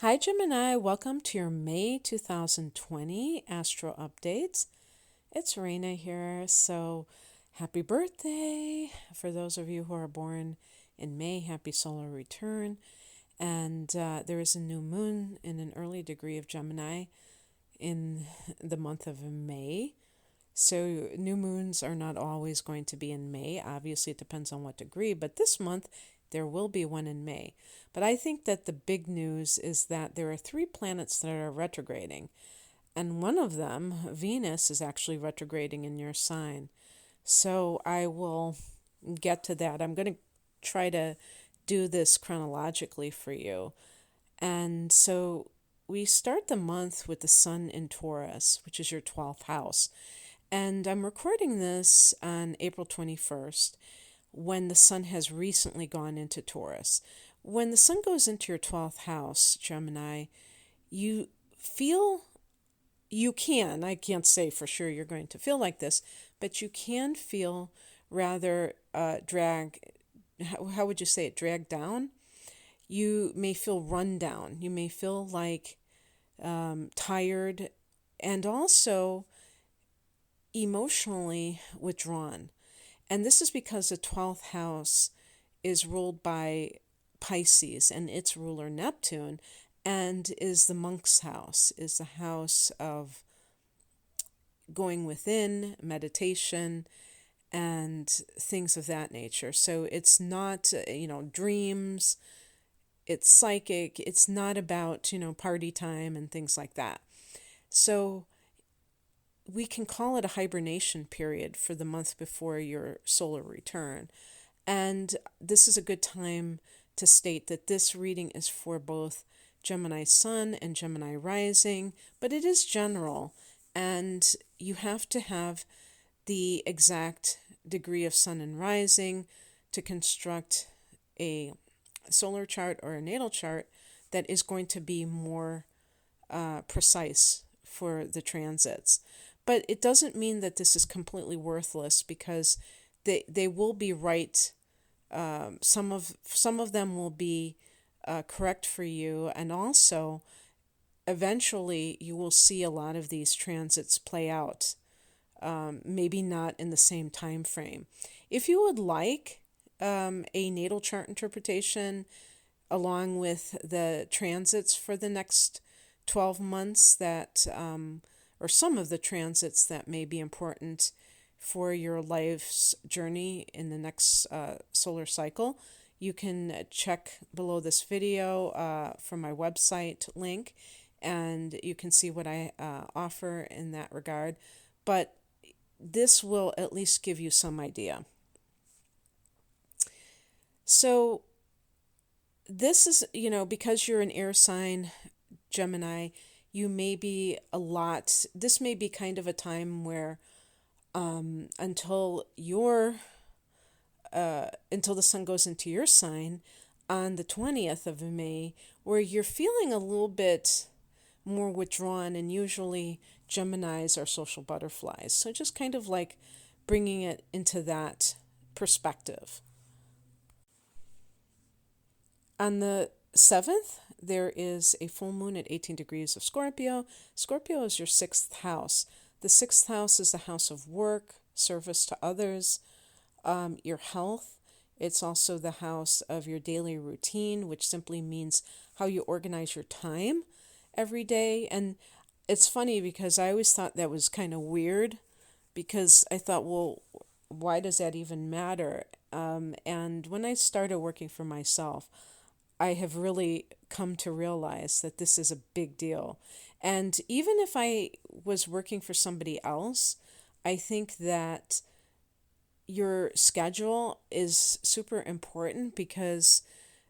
Hi, Gemini. Welcome to your May 2020 Astro Updates. It's Raina here. So, happy birthday. For those of you who are born in May, happy solar return. And there is a new moon in an early degree of Gemini in the month of May. So, new moons are not always going to be in May. Obviously, it depends on what degree, but this month there will be one in May. But I think that the big news is that there are three planets that are retrograding, and one of them, Venus, is actually retrograding in your sign. So, I will get to that. I'm going to try to do this chronologically for you. And so, we start the month with the Sun in Taurus, which is your 12th house. And I'm recording this on April 21st when the Sun has recently gone into Taurus. When the Sun goes into your 12th house, Gemini, you feel, I can't say for sure you're going to feel like this, but you can feel rather how would you say it, dragged down? You may feel run down. You may feel like tired and also emotionally withdrawn. And this is because the 12th house is ruled by Pisces and its ruler Neptune, and is the monk's house, is the house of going within, meditation, and things of that nature. So it's not, dreams, it's psychic, it's not about, party time and things like that. So we can call it a hibernation period for the month before your solar return. And this is a good time to state that this reading is for both Gemini Sun and Gemini Rising, but it is general, and you have to have the exact degree of Sun and Rising to construct a solar chart or a natal chart that is going to be more precise for the transits. But it doesn't mean that this is completely worthless, because they will be right. Some of them will be correct for you, and also eventually you will see a lot of these transits play out. Maybe not in the same time frame. If you would like a natal chart interpretation along with the transits for the next 12 months that or some of the transits that may be important for your life's journey in the next solar cycle, you can check below this video from my website link, and you can see what I offer in that regard. But this will at least give you some idea. So this is, because you're an air sign, Gemini, you may be this may be kind of a time where until the sun goes into your sign on the 20th of May, where you're feeling a little bit more withdrawn, and usually Geminis are social butterflies. So just kind of like bringing it into that perspective. On the 7th, there is a full moon at 18 degrees of Scorpio. Scorpio is your 6th house. The 6th house is the house of work, service to others, your health. It's also the house of your daily routine, which simply means how you organize your time every day. And it's funny because I always thought that was kind of weird, because I thought, well, why does that even matter? And when I started working for myself, I have really come to realize that this is a big deal. And even if I was working for somebody else, I think that your schedule is super important, because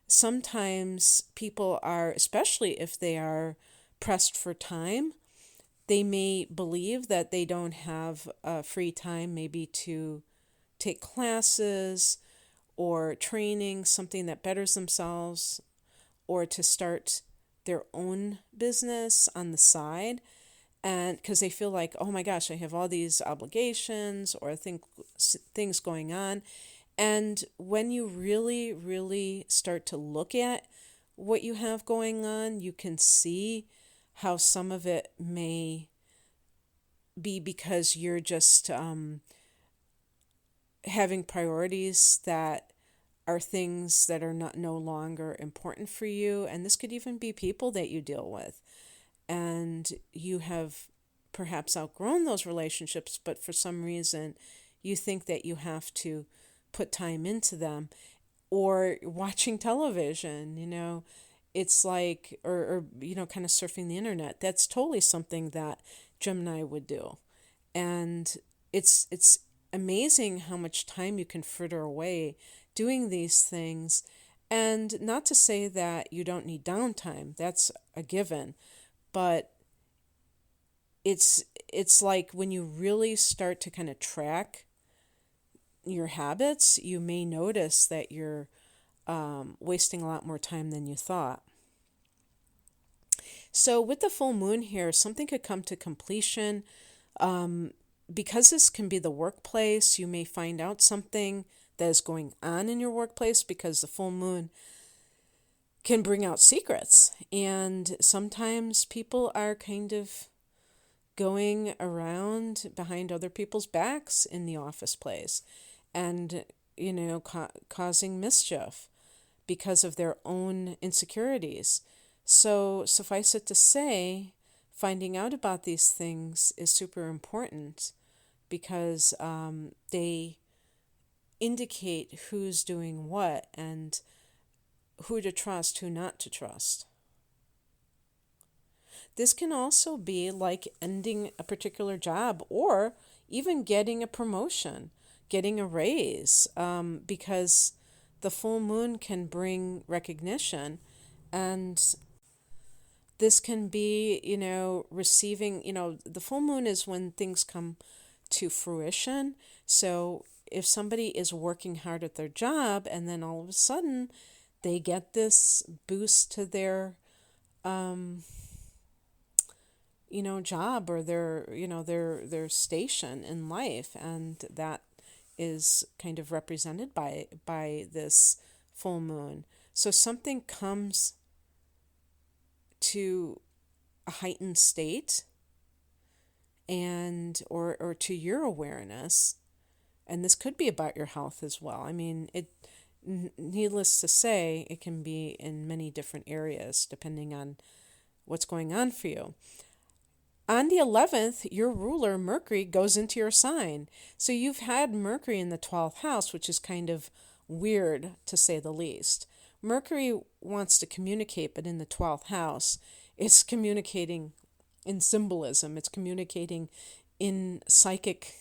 sometimes people are, especially if they are pressed for time, they may believe that they don't have free time maybe to take classes or training, something that betters themselves, or to start their own business on the side. And because they feel like, oh my gosh, I have all these obligations or things going on. And when you really, really start to look at what you have going on. You can see how some of it may be because you're just having priorities that are things that are not no longer important for you. And this could even be people that you deal with. And you have perhaps outgrown those relationships, but for some reason you think that you have to put time into them. Or watching television, it's like, or kind of surfing the internet. That's totally something that Gemini would do. And it's amazing how much time you can fritter away doing these things. And not to say that you don't need downtime, that's a given, but it's like when you really start to kind of track your habits, you may notice that you're wasting a lot more time than you thought. So with the full moon here, something could come to completion. Because this can be the workplace, you may find out something that is going on in your workplace, because the full moon can bring out secrets. And sometimes people are kind of going around behind other people's backs in the office place and, causing mischief because of their own insecurities. So suffice it to say, finding out about these things is super important, because they indicate who's doing what and who to trust, who not to trust. This can also be like ending a particular job, or even getting a promotion, getting a raise, because the full moon can bring recognition. And this can be, receiving, the full moon is when things come to fruition. So if somebody is working hard at their job and then all of a sudden they get this boost to their job, or their station in life, and that is kind of represented by this full moon. So something comes to a heightened state, and or to your awareness, and this could be about your health as well. I mean, needless to say, it can be in many different areas depending on what's going on for you. On the 11th, your ruler, Mercury, goes into your sign. So you've had Mercury in the 12th house, which is kind of weird to say the least. Mercury wants to communicate, but in the 12th house, it's communicating in symbolism. It's communicating in psychic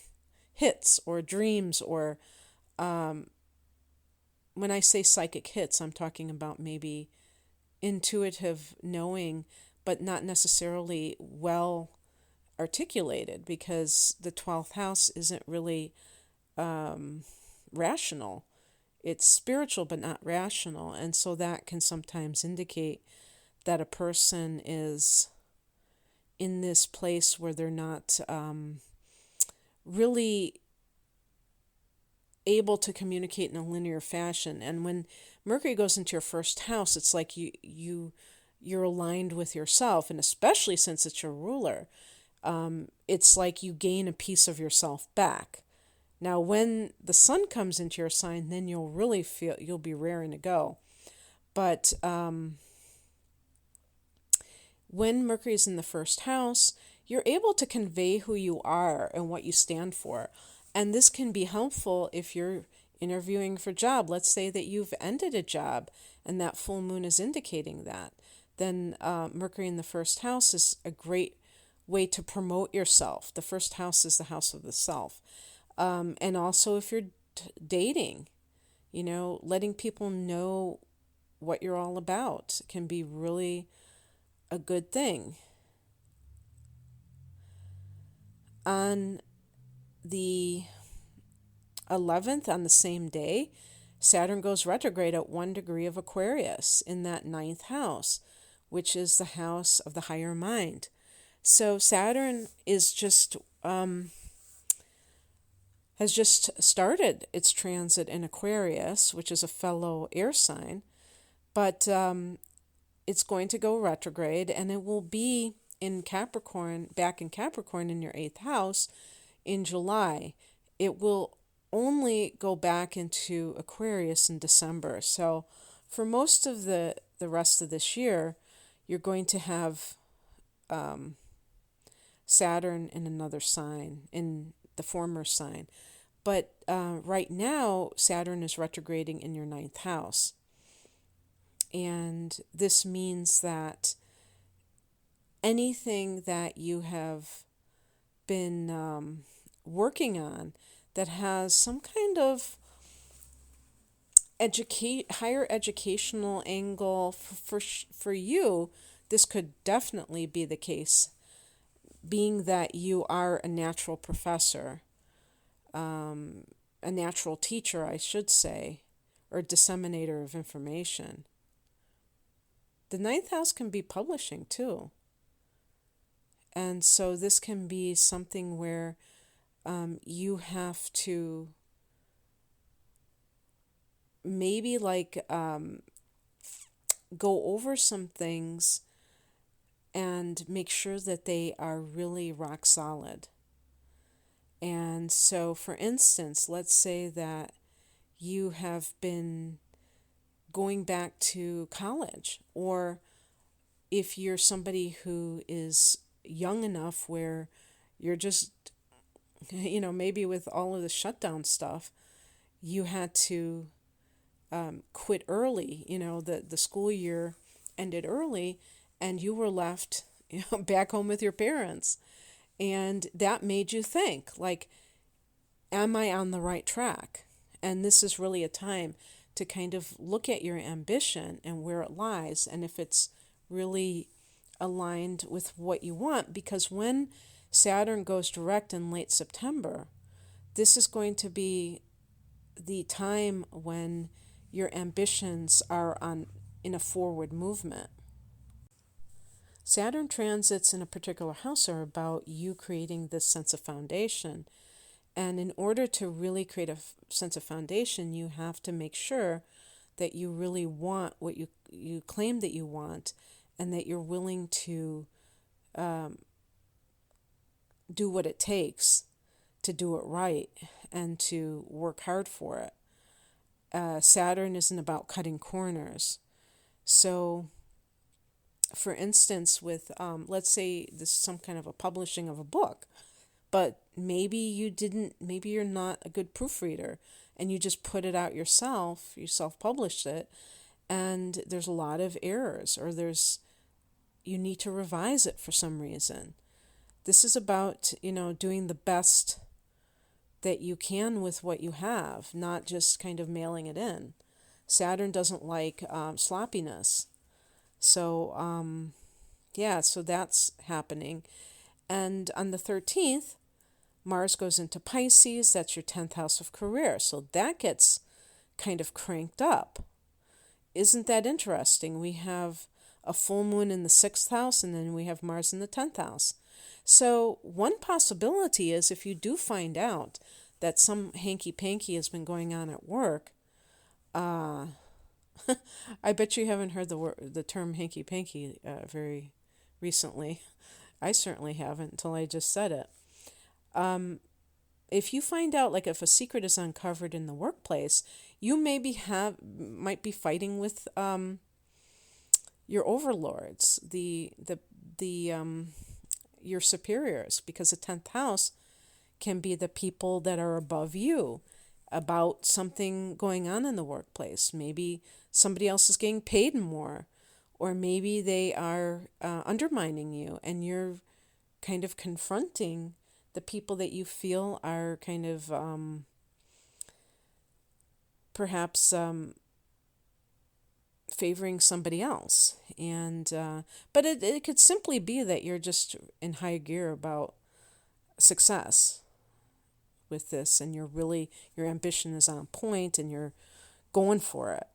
hits or dreams, or when I say psychic hits, I'm talking about maybe intuitive knowing, but not necessarily well articulated, because the 12th house isn't really rational. It's spiritual, but not rational. And so that can sometimes indicate that a person is in this place where they're not really able to communicate in a linear fashion. And when Mercury goes into your first house, it's like you're aligned with yourself, and especially since it's your ruler, it's like you gain a piece of yourself back. Now, when the sun comes into your sign, then you'll really feel you'll be raring to go. But when Mercury is in the first house, you're able to convey who you are and what you stand for. And this can be helpful if you're interviewing for a job. Let's say that you've ended a job and that full moon is indicating that. Then Mercury in the first house is a great way to promote yourself. The first house is the house of the self. And also if you're dating, letting people know what you're all about can be really a good thing. On the 11th, on the same day, Saturn goes retrograde at 1 degree of Aquarius in that 9th house, which is the house of the higher mind. So Saturn is just has just started its transit in Aquarius, which is a fellow air sign. But it's going to go retrograde, and it will be in Capricorn, back in Capricorn in your eighth house in July. It will only go back into Aquarius in December. So for most of the rest of this year, you're going to have Saturn in another sign, in the former sign. But right now, Saturn is retrograding in your ninth house. And this means that anything that you have been working on that has some kind of higher educational angle for you, this could definitely be the case, being that you are a natural professor, a natural teacher, I should say, or disseminator of information. The ninth house can be publishing too. And so this can be something where you have to maybe go over some things and make sure that they are really rock solid. And so, for instance, let's say that you have been going back to college, or if you're somebody who is young enough where you're just, maybe with all of the shutdown stuff, you had to quit early, the school year ended early, and you were left back home with your parents. And that made you think, am I on the right track? And this is really a time to kind of look at your ambition and where it lies, and if it's really aligned with what you want. Because when Saturn goes direct in late September, this is going to be the time when your ambitions are in a forward movement. Saturn transits in a particular house are about you creating this sense of foundation. And in order to really create a sense of foundation, you have to make sure that you really want what you claim that you want, and that you're willing to do what it takes to do it right and to work hard for it. Saturn isn't about cutting corners. So, for instance, with let's say this is some kind of a publishing of a book, but maybe you're not a good proofreader, and you just put it out yourself, you self-published it, and there's a lot of errors, or you need to revise it for some reason. This is about, doing the best that you can with what you have, not just kind of mailing it in. Saturn doesn't like sloppiness. So, so that's happening. And on the 13th, Mars goes into Pisces. That's your 10th house of career. So that gets kind of cranked up. Isn't that interesting? We have a full moon in the 6th house, and then we have Mars in the 10th house. So one possibility is, if you do find out that some hanky-panky has been going on at work, I bet you haven't heard the term hanky-panky very recently. I certainly haven't until I just said it. If you find out, if a secret is uncovered in the workplace, you might be fighting with your overlords, your superiors, because the 10th house can be the people that are above you, about something going on in the workplace. Maybe somebody else is getting paid more, or maybe they are undermining you, and you're kind of confronting the people that you feel are kind of perhaps favoring somebody else. And but it could simply be that you're just in high gear about success with this, and your ambition is on point, and you're going for it.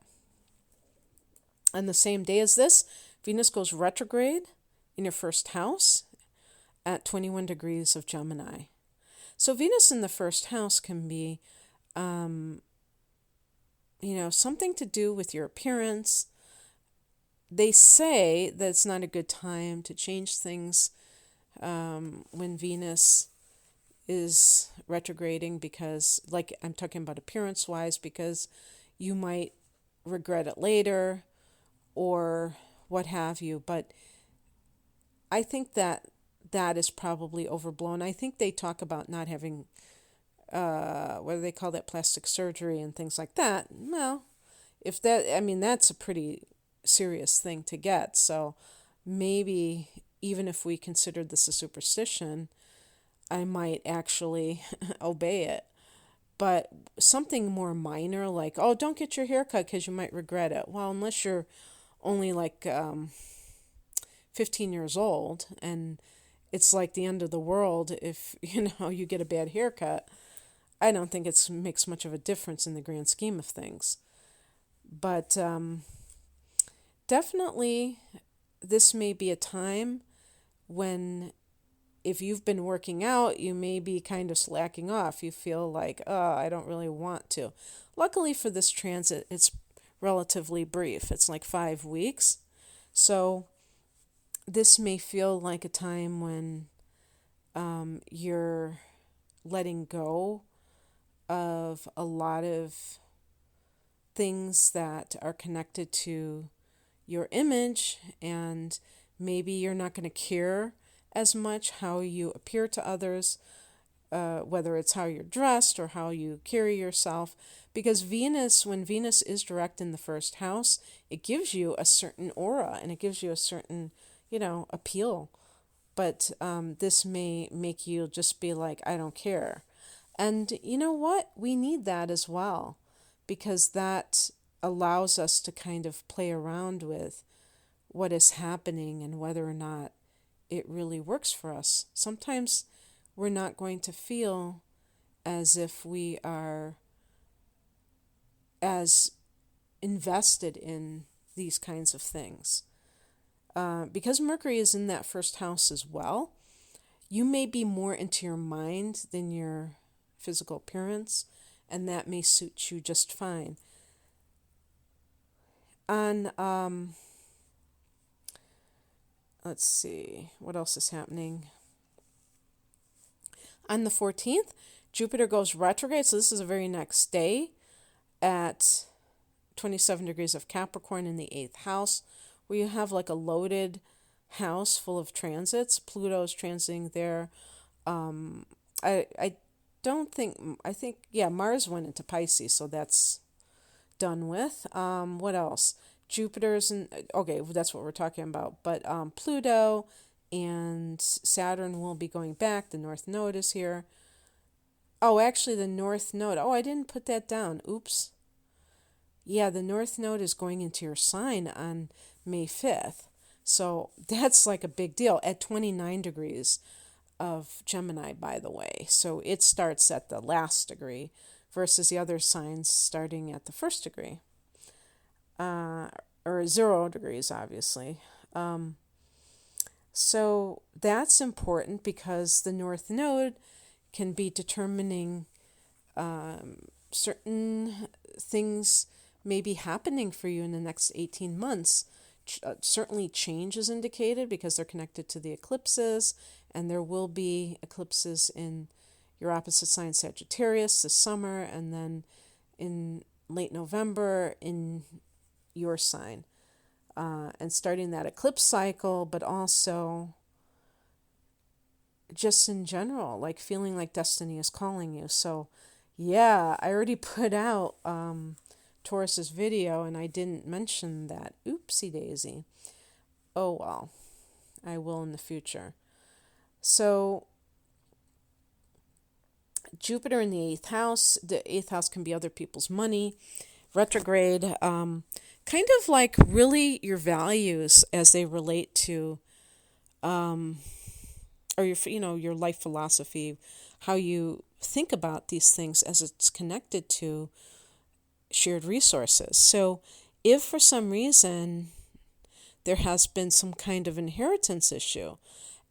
On the same day as this, Venus goes retrograde in your first house at 21 degrees of Gemini. So Venus in the first house can be, something to do with your appearance, they say that it's not a good time to change things when Venus is retrograding, because, like, I'm talking about appearance wise, because you might regret it later or what have you. But I think that that is probably overblown. I think they talk about not having, what do they call that, plastic surgery and things like that. Well, if that, I mean, that's a pretty serious thing to get. So maybe even if we considered this a superstition, I might actually obey it. But something more minor, like, oh, don't get your hair cut because you might regret it. Well, unless you're only like 15 years old and it's like the end of the world if, you get a bad haircut, I don't think it makes much of a difference in the grand scheme of things. But definitely, this may be a time when, if you've been working out, you may be kind of slacking off. You feel like, oh, I don't really want to. Luckily for this transit, it's relatively brief. It's like 5 weeks. So this may feel like a time when you're letting go of a lot of things that are connected to your image, and maybe you're not going to care as much how you appear to others, whether it's how you're dressed or how you carry yourself. Because Venus, when Venus is direct in the first house, it gives you a certain aura and it gives you a certain, appeal. But this may make you just be like, I don't care. And you know what? We need that as well, because that allows us to kind of play around with what is happening and whether or not it really works for us. Sometimes we're not going to feel as if we are as invested in these kinds of things. Because Mercury is in that first house as well, you may be more into your mind than your physical appearance, and that may suit you just fine. On, let's see, what else is happening? On the 14th, Jupiter goes retrograde, so this is the very next day at 27 degrees of Capricorn in the 8th house, where you have like a loaded house full of transits. Pluto's transiting there. I don't think, I think, yeah, Mars went into Pisces, so that's done with. What else? Jupiter's in, okay, that's what we're talking about. But Pluto and Saturn will be going back. The North Node is here. Oh, actually, the North Node. Oh, I didn't put that down. Oops. Yeah, the North Node is going into your sign on May 5th. So that's like a big deal at 29 degrees of Gemini, by the way. So it starts at the last degree versus the other signs starting at the first degree. Or 0 degrees, obviously. So that's important because the North Node can be determining certain things may be happening for you in the next 18 months. Certainly change is indicated because they're connected to the eclipses, and there will be eclipses in your opposite sign Sagittarius this summer, and then in late November in your sign. And starting that eclipse cycle, but also just in general, like feeling like destiny is calling you. So, yeah, I already put out Taurus's video and I didn't mention that. Oopsie daisy. Oh well, I will in the future. So, Jupiter in the 8th house. The 8th house can be other people's money. Retrograde, kind of like really your values as they relate to, or your life philosophy, how you think about these things as it's connected to shared resources. So if for some reason there has been some kind of inheritance issue,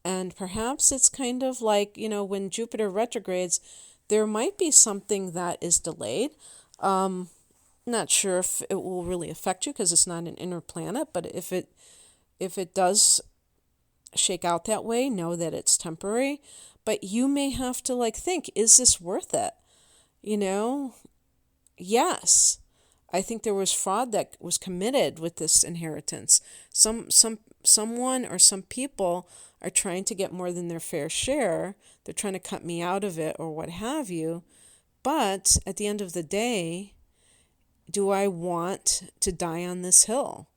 and perhaps it's kind of like, when Jupiter retrogrades, there might be something that is delayed. Not sure if it will really affect you because it's not an inner planet, but if it does shake out that way, know that it's temporary. But you may have to like think, is this worth it? You know, yes. I think there was fraud that was committed with this inheritance. Someone or some people are trying to get more than their fair share. They're trying to cut me out of it or what have you. But at the end of the day, do I want to die on this hill?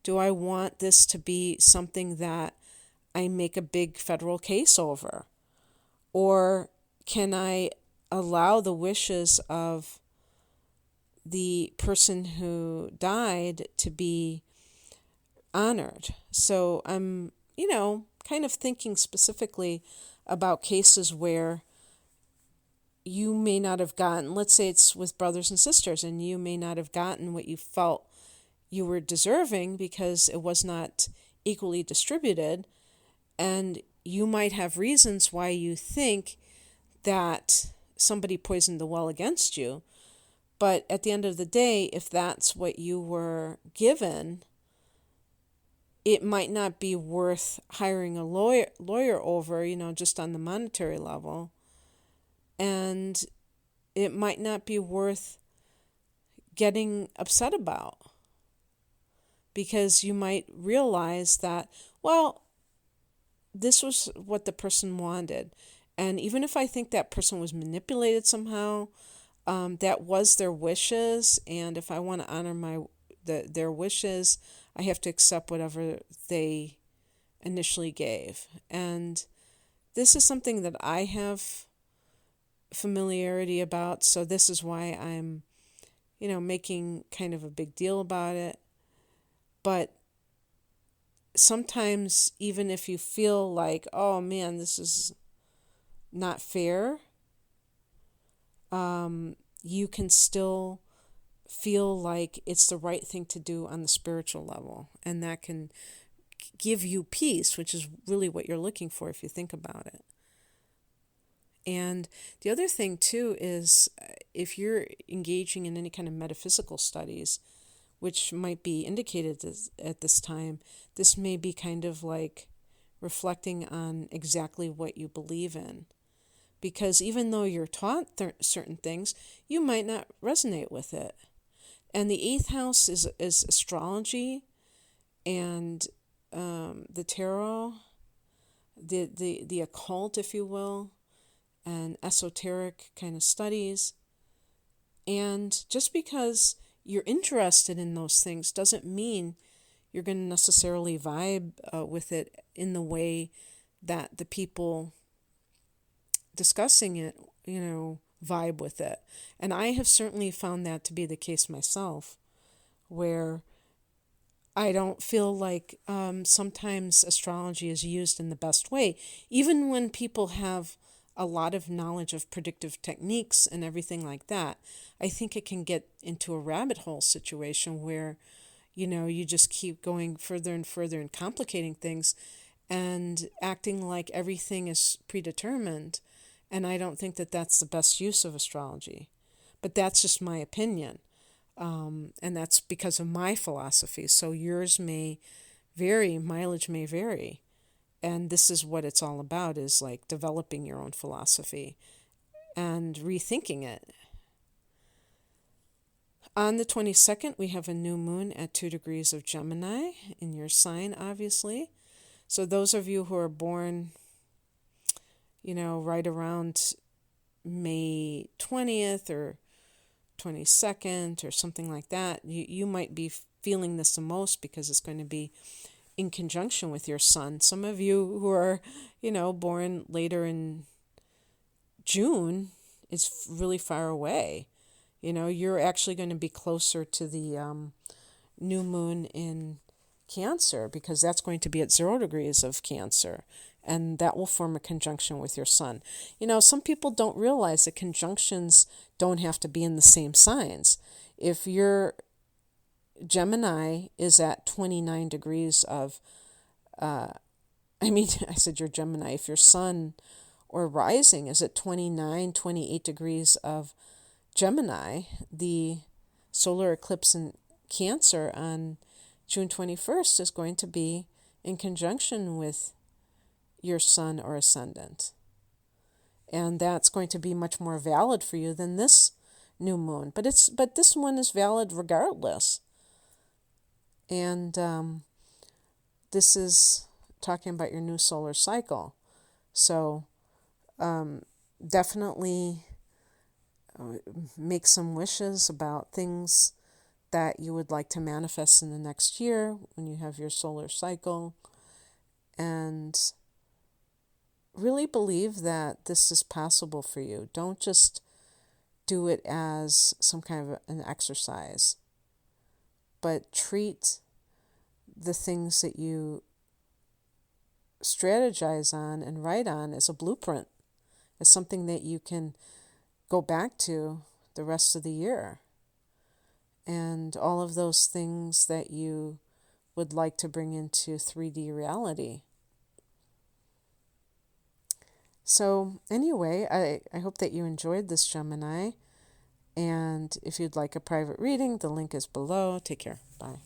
Do I want this to be something that I make a big federal case over? Or can I allow the wishes of the person who died to be honored? So I'm, kind of thinking specifically about cases where you may not have gotten, let's say it's with brothers and sisters, and you may not have gotten what you felt you were deserving because it was not equally distributed. And you might have reasons why you think that somebody poisoned the well against you. But at the end of the day, if that's what you were given, it might not be worth hiring a lawyer over, just on the monetary level. And it might not be worth getting upset about, because you might realize that, well, this was what the person wanted. And even if I think that person was manipulated somehow, that was their wishes. And if I want to honor their wishes, I have to accept whatever they initially gave. And this is something that I have familiarity about. So this is why I'm, making kind of a big deal about it. But sometimes, even if you feel like, oh man, this is not fair, you can still feel like it's the right thing to do on the spiritual level. And that can give you peace, which is really what you're looking for if you think about it. And the other thing too is, if you're engaging in any kind of metaphysical studies, which might be indicated at this time, this may be kind of like reflecting on exactly what you believe in. Because even though you're taught certain things, you might not resonate with it. And the 8th house is astrology and the tarot, the occult, if you will, and esoteric kind of studies. And just because you're interested in those things doesn't mean you're going to necessarily vibe with it in the way that the people discussing it, vibe with it. And I have certainly found that to be the case myself, where I don't feel like sometimes astrology is used in the best way. Even when people have a lot of knowledge of predictive techniques and everything like that, I think it can get into a rabbit hole situation where, you just keep going further and further and complicating things and acting like everything is predetermined. And I don't think that that's the best use of astrology. But that's just my opinion. And that's because of my philosophy. So yours may vary, mileage may vary. And this is what it's all about, is like developing your own philosophy and rethinking it. On the 22nd, we have a new moon at 2 degrees of Gemini in your sign, obviously. So those of you who are born, right around May 20th or 22nd or something like that, you might be feeling this the most because it's going to be in conjunction with your sun. Some of you who are, born later in June, it's really far away. You're actually going to be closer to the new moon in Cancer, because that's going to be at 0 degrees of Cancer, and that will form a conjunction with your sun. Some people don't realize that conjunctions don't have to be in the same signs. If your Gemini is at 29 degrees of, I said your Gemini, if your sun or rising is at 29, 28 degrees of Gemini, the solar eclipse in Cancer on June 21st is going to be in conjunction with your sun or ascendant. And that's going to be much more valid for you than this new moon. But this one is valid regardless. And this is talking about your new solar cycle. So definitely make some wishes about things that you would like to manifest in the next year when you have your solar cycle. And really believe that this is possible for you. Don't just do it as some kind of an exercise, but treat the things that you strategize on and write on as a blueprint, as something that you can go back to the rest of the year. And all of those things that you would like to bring into 3D reality. So anyway, I hope that you enjoyed this, Gemini. And if you'd like a private reading, the link is below. Take care. Bye.